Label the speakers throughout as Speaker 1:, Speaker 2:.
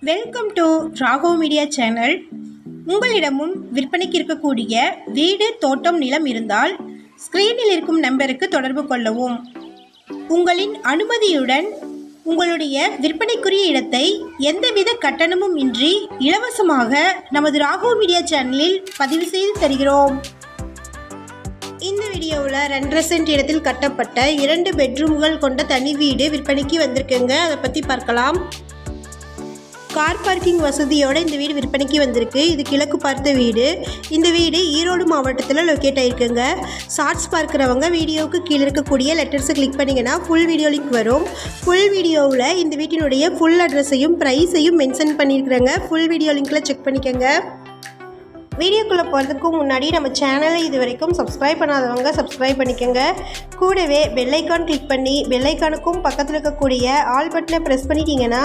Speaker 1: Welcome to Raghav media channel. உங்களிடமும் விற்பனைக்கு இருக்கக்கூடிய வீடு, தோட்டம், நிலம் இருந்தால் ஸ்க்ரீனில் இருக்கும் நம்பருக்கு தொடர்பு கொள்ளவும். உங்களின் அனுமதியுடன் உங்களுடைய விற்பனைக்குரிய இடத்தை எந்தவித கட்டணமும் இன்றி இலவசமாக நமது ராகவ் மீடியா சேனலில் பதிவு செய்து தருகிறோம். இந்த வீடியோவில் 2.5 சென்ட் இடத்தில் கட்டப்பட்ட 2 பெட்ரூம்கள் கொண்ட தனி வீடு விற்பனைக்கு வந்திருக்குங்க. அதை பற்றி பார்க்கலாம். கார் பார்க்கிங் வசதியோடு இந்த வீடு விற்பனைக்கு வந்திருக்கு. இது கிழக்கு பார்த்த வீடு. இந்த வீடு ஈரோடு மாவட்டத்தில் லொக்கேட் ஆகிருக்குங்க. ஷார்ட்ஸ் பார்க்குறவங்க வீடியோவுக்கு கீழே இருக்கக்கூடிய லெட்டர்ஸை கிளிக் பண்ணிங்கன்னா ஃபுல் வீடியோ லிங்க் வரும். ஃபுல் வீடியோவில் இந்த வீட்டினுடைய ஃபுல் அட்ரஸையும் ப்ரைஸையும் மென்ஷன் பண்ணியிருக்கிறேங்க. ஃபுல் வீடியோ லிங்க்கில் செக் பண்ணிக்கோங்க. வீடியோக்குள்ளே போகிறதுக்கு முன்னாடி நம்ம சேனலை இது வரைக்கும் சப்ஸ்கிரைப் பண்ணாதவங்க சப்ஸ்கிரைப் பண்ணிக்கோங்க. கூடவே பெல்லைக்கான் கிளிக் பண்ணி பெல்லைக்கானுக்கும் பக்கத்தில் இருக்கக்கூடிய ஆல் பட்டனை ப்ரெஸ் பண்ணிட்டீங்கன்னா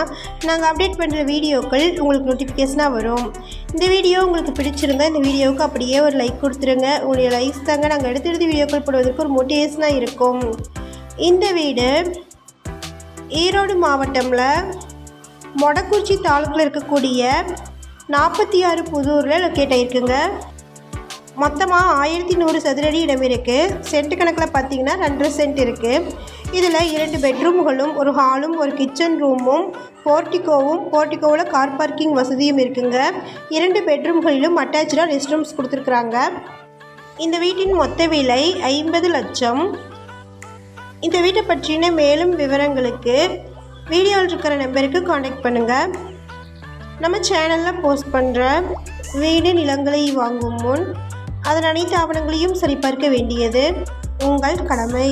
Speaker 1: நாங்கள் அப்டேட் பண்ணுற வீடியோக்கள் உங்களுக்கு நோட்டிஃபிகேஷனாக வரும். இந்த வீடியோ உங்களுக்கு பிடிச்சிருந்தா இந்த வீடியோவுக்கு அப்படியே ஒரு லைக் கொடுத்துருங்க. உங்களுடைய லைக்ஸ் தாங்க நாங்கள் அடுத்தடுத்து வீடியோக்கள் போடுவதற்கு ஒரு மோட்டிவேஷனாக இருக்கும். இந்த வீடு ஈரோடு மாவட்டமில் மொடக்குறிச்சி தாலுக்கில் இருக்கக்கூடிய 46 புதூரில் லொக்கேட் ஆகிருக்குங்க. மொத்தமாக 1100 சதுரடி இடம் இருக்குது. சென்ட் கணக்கில் பார்த்தீங்கன்னா 2.5 சென்ட் இருக்குது. இதில் 2 பெட்ரூம்களும் ஒரு ஹாலும் ஒரு கிச்சன் ரூமும் போர்ட்டிகோவில் கார் பார்க்கிங் வசதியும் இருக்குங்க. 2 பெட்ரூம்களிலும் அட்டாச்சாக ரெஸ்ட் ரூம்ஸ் கொடுத்துருக்குறாங்க. இந்த வீட்டின் மொத்த விலை 50 லட்சம். இந்த வீட்டை பற்றின மேலும் விவரங்களுக்கு வீடியோவில் இருக்கிற நம்பருக்கு காண்டாக்ட் பண்ணுங்கள். நம்ம சேனலில் போஸ்ட் பண்ணுற வீடு, நிலங்களை வாங்கும் முன் அதன் அனைத்து ஆவணங்களையும் சரிபார்க்க வேண்டியது உங்கள் கடமை.